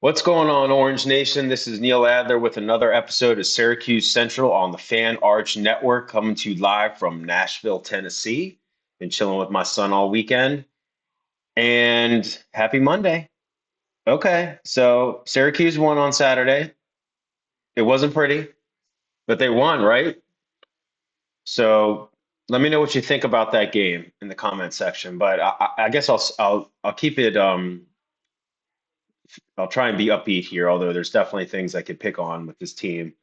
What's going on, Orange Nation? This is Neil Adler with another episode of Syracuse Central on the Fan Arch Network, coming to you live from Nashville, Tennessee. Been chilling with my son all weekend, and happy Monday. Okay, so Syracuse won on Saturday. It wasn't pretty, but they won, right? So let me know what you think about that game in the comment section. But I guess I'll keep it. I'll try and be upbeat here, although there's definitely things I could pick on with this team.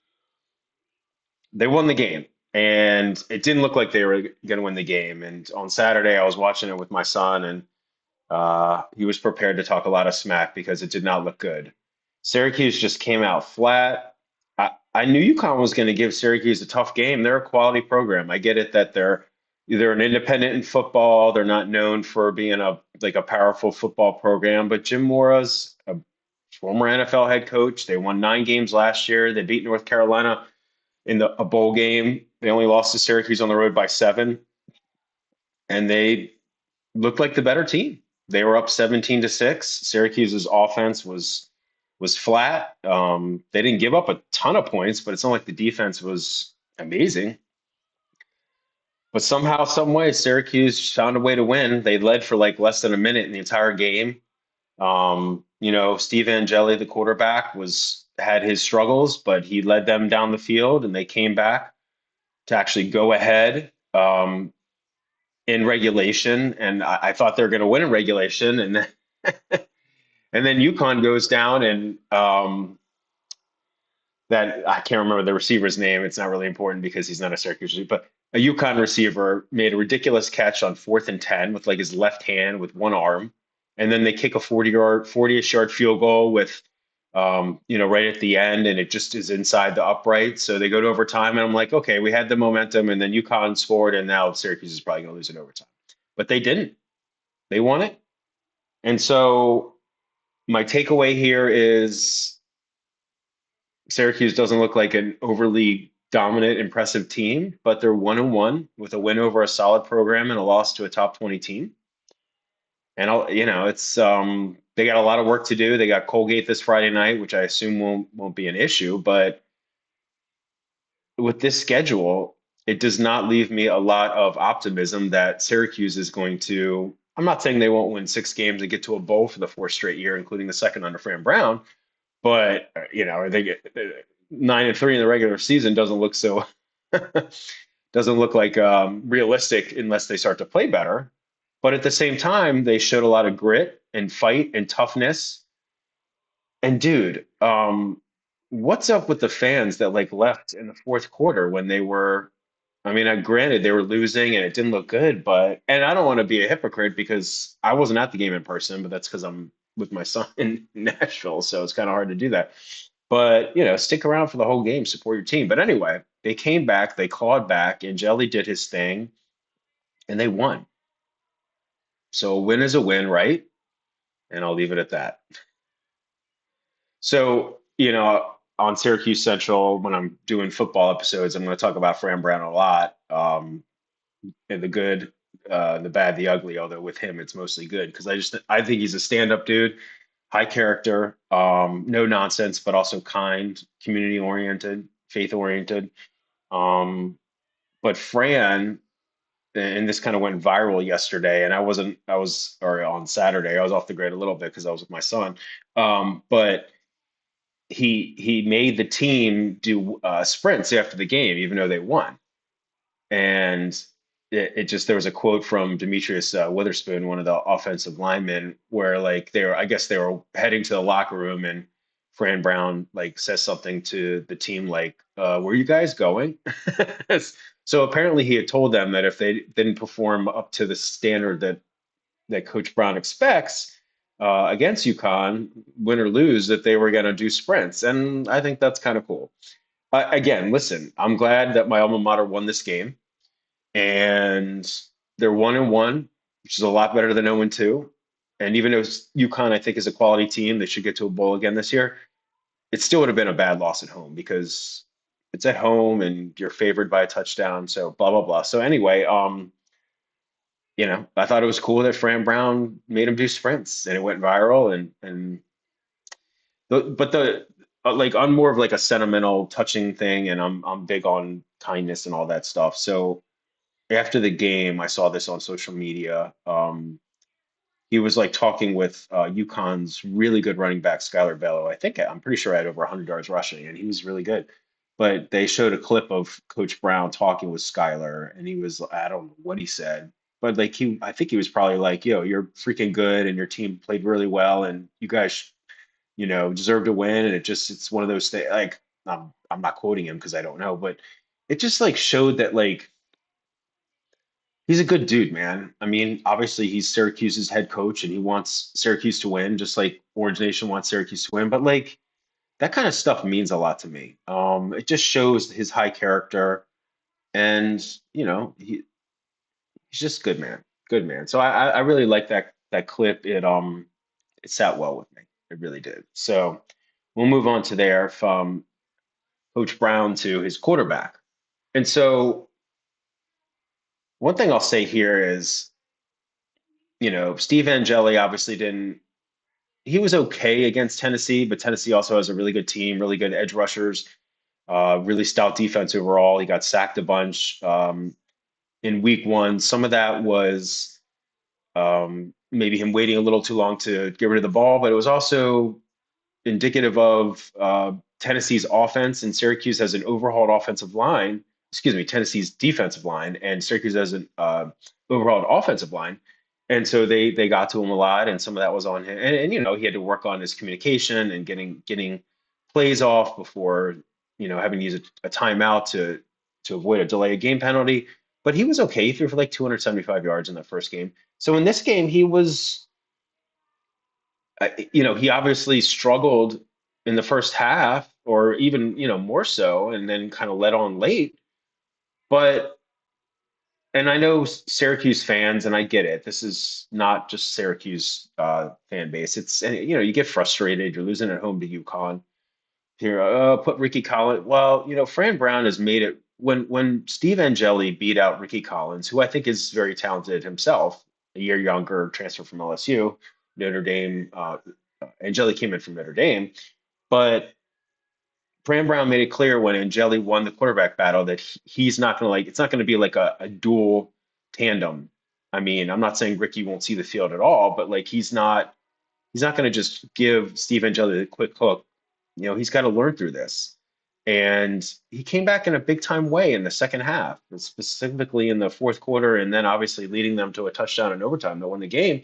They won the game, and it didn't look like they were going to win the game. And on Saturday, I was watching it with my son, and he was prepared to talk a lot of smack because it did not look good. Syracuse just came out flat. I knew UConn was going to give Syracuse a tough game. They're a quality program. I get it that they're an independent in football. They're not known for being a powerful football program, but Jim Mora's a former NFL head coach. They won 9 games last year. They beat North Carolina in a bowl game. They only lost to Syracuse on the road by 7, and they looked like the better team. They were up 17-6. Syracuse's offense was flat. They didn't give up a ton of points, but it's not like the defense was amazing. But somehow, some way, Syracuse found a way to win. They led for like less than a minute in the entire game. Steve Angeli, the quarterback, was had his struggles, but he led them down the field, and they came back to actually go ahead in regulation. And I thought they were going to win in regulation, and then and then UConn goes down, and that I can't remember the receiver's name. It's not really important because he's not a Syracuse receiver, but a UConn receiver made a ridiculous catch on 4th and 10 with like his left hand with one arm, and then they kick a 40ish yard field goal with right at the end, and it just is inside the upright. So they go to overtime, and I'm like, okay, we had the momentum, and then UConn scored, and now Syracuse is probably going to lose in overtime. But they didn't. They won it. And so my takeaway here is Syracuse doesn't look like an overly dominant, impressive team, but they're 1-1 with a win over a solid program and a loss to a top 20 team. And it's they got a lot of work to do. They got Colgate this Friday night, which I assume won't be an issue. But with this schedule, it does not leave me a lot of optimism that Syracuse is going to. I'm not saying they won't win 6 games and get to a bowl for the fourth straight year, including the second under Fran Brown. But they get 9-3 in the regular season doesn't look like realistic unless they start to play better. But at the same time, they showed a lot of grit and fight and toughness. And dude, what's up with the fans that like left in the fourth quarter when they were? I mean, granted they were losing and it didn't look good, and I don't want to be a hypocrite because I wasn't at the game in person, but that's because I'm with my son in Nashville, so it's kind of hard to do that. But stick around for the whole game, support your team. But anyway, they came back, they clawed back, and Jelly did his thing, and they won. So a win is a win, right? And I'll leave it at that. So, on Syracuse Central, when I'm doing football episodes, I'm going to talk about Fran Brown a lot, and the good, the bad, the ugly. Although with him, it's mostly good because I think he's a stand-up dude, high character, no nonsense, but also kind, community oriented, faith oriented. Um, but Fran, and this kind of went viral yesterday, and or on Saturday, I was off the grid a little bit because I was with my son. But he made the team do sprints after the game, even though they won. And it just there was a quote from Demetrius Witherspoon, one of the offensive linemen, where like I guess they were heading to the locker room, and Fran Brown like says something to the team like, "Where are you guys going?" So apparently he had told them that if they didn't perform up to the standard that Coach Brown expects against UConn, win or lose, that they were going to do sprints. And I think that's kind of cool. Again, listen, I'm glad that my alma mater won this game, and they're 1-1, which is a lot better than 0-2. And even though UConn, I think, is a quality team, they should get to a bowl again this year. It still would have been a bad loss at home because it's at home and you're favored by a touchdown. So blah blah blah. So anyway, I thought it was cool that Fran Brown made him do sprints and it went viral, and But the like I'm more of like a sentimental, touching thing, and I'm big on kindness and all that stuff. So after the game, I saw this on social media. He was like talking with UConn's really good running back, Skylar Bello. I'm pretty sure I had over 100 yards rushing, and he was really good. But they showed a clip of Coach Brown talking with Skylar, and he was, I don't know what he said, but like I think he was probably like, yo, you're freaking good, and your team played really well, and you guys, deserve to win. And it's one of those things. Like I'm not quoting him because I don't know, but it just like showed that like he's a good dude, man. I mean, obviously he's Syracuse's head coach and he wants Syracuse to win, just like Orange Nation wants Syracuse to win. But like that kind of stuff means a lot to me. It just shows his high character, and he's just good man, good man. So I really like that clip. It sat well with me. It really did. So we'll move on to there from Coach Brown to his quarterback. And so one thing I'll say here is, Steve Angeli obviously didn't he was okay against Tennessee, but Tennessee also has a really good team, really good edge rushers, really stout defense overall. He got sacked a bunch in week one. Some of that was maybe him waiting a little too long to get rid of the ball, but it was also indicative of Tennessee's offense, and Syracuse has an overhauled offensive line. Excuse me, Tennessee's defensive line, and Syracuse has an overhauled offensive line. And so they got to him a lot, and some of that was on him. And he had to work on his communication and getting plays off before having to use a timeout to avoid a delayed game penalty. But he was okay. He threw for like 275 yards in that first game. So in this game, he was he obviously struggled in the first half, or even, more so, and then kind of let on late. But, and I know Syracuse fans, and I get it. This is not just Syracuse fan base. And you get frustrated. You're losing at home to UConn. Here, put Ricky Collins. Well, Fran Brown has made it when Steve Angeli beat out Ricky Collins, who I think is very talented himself, a year younger, transfer from LSU, Notre Dame. Angeli came in from Notre Dame, but Fran Brown made it clear when Angeli won the quarterback battle that he's not going to it's not going to be like a dual tandem. I mean, I'm not saying Ricky won't see the field at all, but like he's not going to just give Steve Angeli the quick hook. He's got to learn through this. And he came back in a big time way in the second half, specifically in the fourth quarter, and then obviously leading them to a touchdown in overtime to win the game.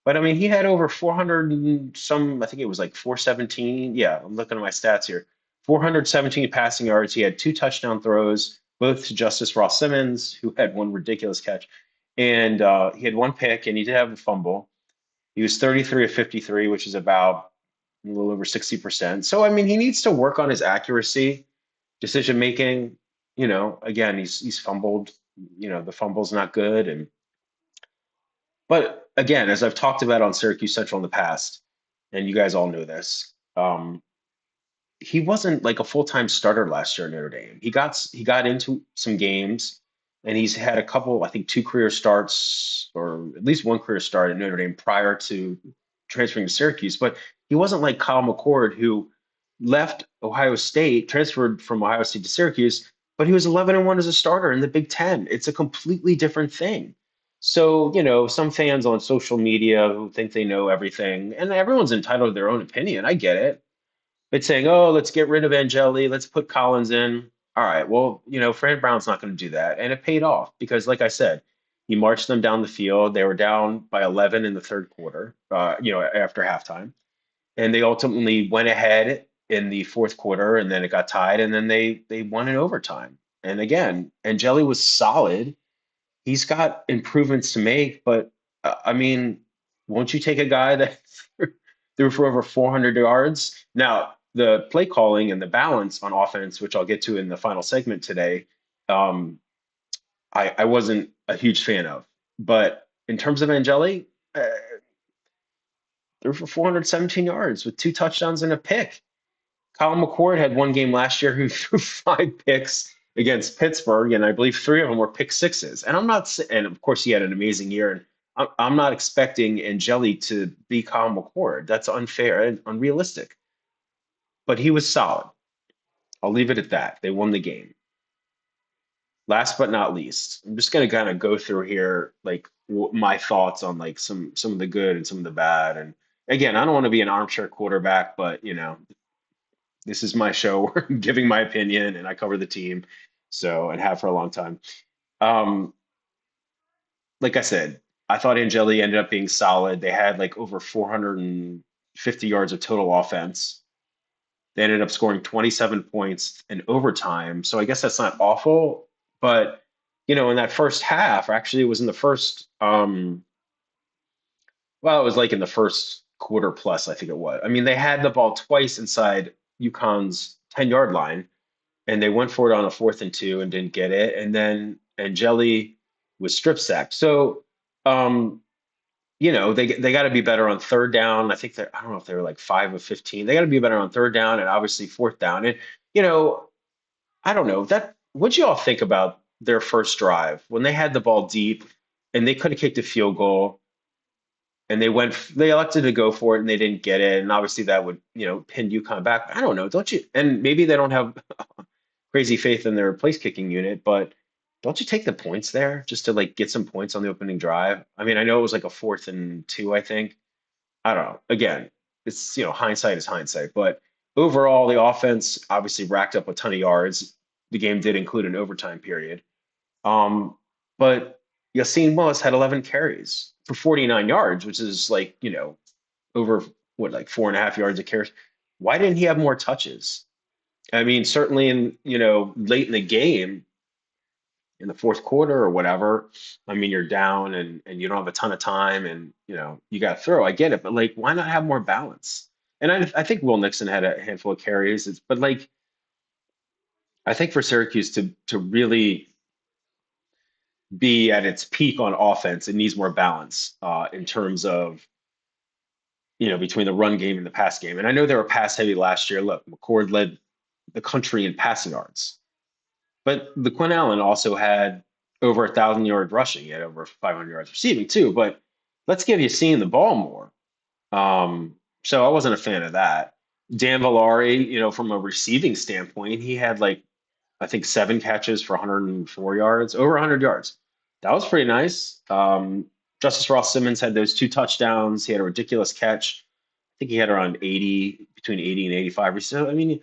But I mean, he had over 400 and some, I think it was like 417. Yeah, I'm looking at my stats here. 417 passing yards. He had two touchdown throws, both to Justice Ross Simmons, who had one ridiculous catch. And he had one pick, and he did have a fumble. He was 33 of 53, which is about a little over 60%. So, I mean, he needs to work on his accuracy, decision making. Again, he's fumbled. The fumble's not good. But again, as I've talked about on Syracuse Central in the past, and you guys all know this, he wasn't like a full-time starter last year at Notre Dame. He got into some games, and he's had a couple, I think, two career starts, or at least one career start at Notre Dame prior to transferring to Syracuse. But he wasn't like Kyle McCord, who left Ohio State, transferred from Ohio State to Syracuse, but he was 11-1 as a starter in the Big Ten. It's a completely different thing. So, some fans on social media who think they know everything, and everyone's entitled to their own opinion. I get it. It's saying, oh, let's get rid of Angeli, let's put Collins in. All right, well, Fran Brown's not going to do that. And it paid off because, like I said, he marched them down the field. They were down by 11 in the third quarter, after halftime. And they ultimately went ahead in the fourth quarter, and then it got tied, and then they won in overtime. And again, Angeli was solid. He's got improvements to make, but I mean, won't you take a guy that threw for over 400 yards? Now, the play calling and the balance on offense, which I'll get to in the final segment today, um, I wasn't a huge fan of. But in terms of Angeli, threw for 417 yards with two touchdowns and a pick. Kyle McCord had one game last year who threw five picks against Pittsburgh, and I believe three of them were pick sixes. And and of course he had an amazing year. And I'm not expecting Angeli to be Kyle McCord. That's unfair and unrealistic. but he was solid. I'll leave it at that. They won the game. Last but not least, I'm just gonna kind of go through here like my thoughts on like some of the good and some of the bad. And again, I don't want to be an armchair quarterback, but this is my show where I'm giving my opinion and I cover the team, so and have for a long time. Um, like I said, I thought Angeli ended up being solid. They had like over 450 yards of total offense. They ended up scoring 27 points in overtime. So I guess that's not awful, but in that first half, or actually it was in the first well, it was like in the first quarter plus, I think it was. I mean, they had the ball twice inside UConn's 10-yard line, and they went for it on a 4th and 2 and didn't get it. And then Angeli was strip sacked. So um, they got to be better on third down. I think I don't know if they were like 5 of 15. They got to be better on third down and obviously fourth down. And you know, I don't know that. What'd you all think about their first drive when they had the ball deep and they could have kicked a field goal and they elected to go for it and they didn't get it. And obviously that would, pin UConn back. I don't know. Don't you? And maybe they don't have crazy faith in their place kicking unit, but don't you take the points there just to like get some points on the opening drive? I mean, I know it was like a 4th and 2, I think. I don't know. Again, it's hindsight is hindsight, but overall the offense obviously racked up a ton of yards. The game did include an overtime period. Um, but Yassine Willis had 11 carries for 49 yards, which is like, over what, like 4.5 yards a carry. Why didn't he have more touches? I mean, certainly in, late in the game, in the fourth quarter or whatever, I mean, you're down and you don't have a ton of time and, you got to throw. I get it, but like, why not have more balance? And I think Will Nixon had a handful of carries, but like, I think for Syracuse to really be at its peak on offense, it needs more balance in terms of between the run game and the pass game. And I know they were pass heavy last year. Look, McCord led the country in passing yards, but the Quinn Allen also had over 1,000 yards rushing. He had over 500 yards receiving too. But let's give you seeing the ball more. So I wasn't a fan of that. Dan Villari, from a receiving standpoint, he had like I think 7 catches for 104 yards, over 100 yards. That was pretty nice. Justice Ross Simmons had those 2 touchdowns. He had a ridiculous catch. I think he had around 80, between 80 and 85. So, I mean,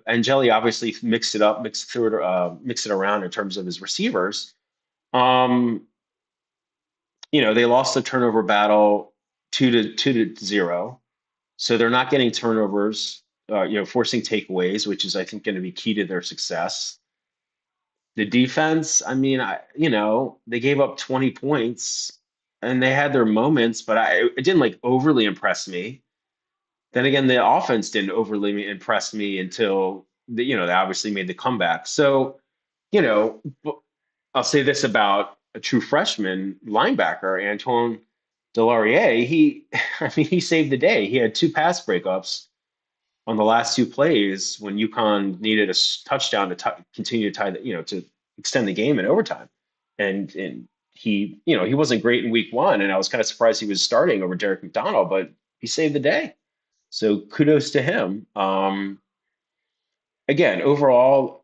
Angeli obviously mixed it up, mixed it around in terms of his receivers. Um, they lost the turnover battle 2-0. So they're not getting turnovers, forcing takeaways, which is, I think, going to be key to their success. The defense, I mean, they gave up 20 points and they had their moments, but it didn't like overly impress me. Then again, the offense didn't overly impress me until they obviously made the comeback. So, you know, I'll say this about a true freshman linebacker, Antoine Delarier. I mean, he saved the day. He had 2 pass breakups on the last 2 plays when UConn needed a touchdown to continue to tie to extend the game in overtime. And he wasn't great in week 1, and I was kind of surprised he was starting over Derek McDonald, but he saved the day. So kudos to him. Again, overall,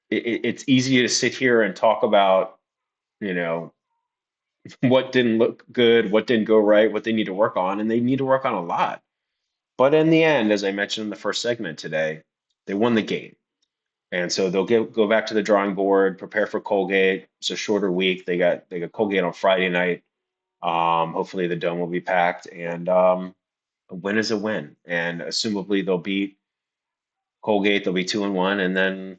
it's easy to sit here and talk about, you know, what didn't look good, what didn't go right, what they need to work on, and they need to work on a lot. But in the end, as I mentioned in the first segment today, they won the game. And so they'll go back to the drawing board, prepare for Colgate. It's a shorter week. They got Colgate on Friday night. Hopefully the dome will be packed, and a win is a win. And assumably they'll beat Colgate. They'll be 2-1, and then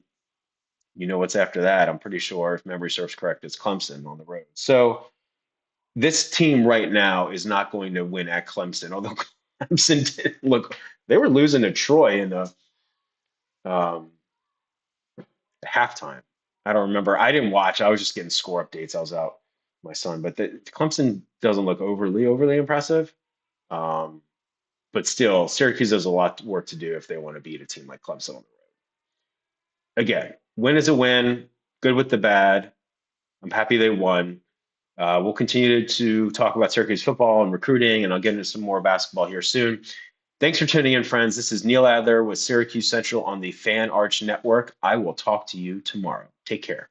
what's after that. I'm pretty sure, if memory serves correct, it's Clemson on the road. So this team right now is not going to win at Clemson, although Clemson did look, they were losing to Troy in the um, halftime. I don't remember. I didn't watch. I was just getting score updates. I was out with my son, but Clemson doesn't look overly impressive. Um, but still, Syracuse has a lot of work to do if they want to beat a team like Clemson on the road. Again, win is a win. Good with the bad. I'm happy they won. We'll continue to talk about Syracuse football and recruiting, and I'll get into some more basketball here soon. Thanks for tuning in, friends. This is Neil Adler with Syracuse Central on the Fan Arch Network. I will talk to you tomorrow. Take care.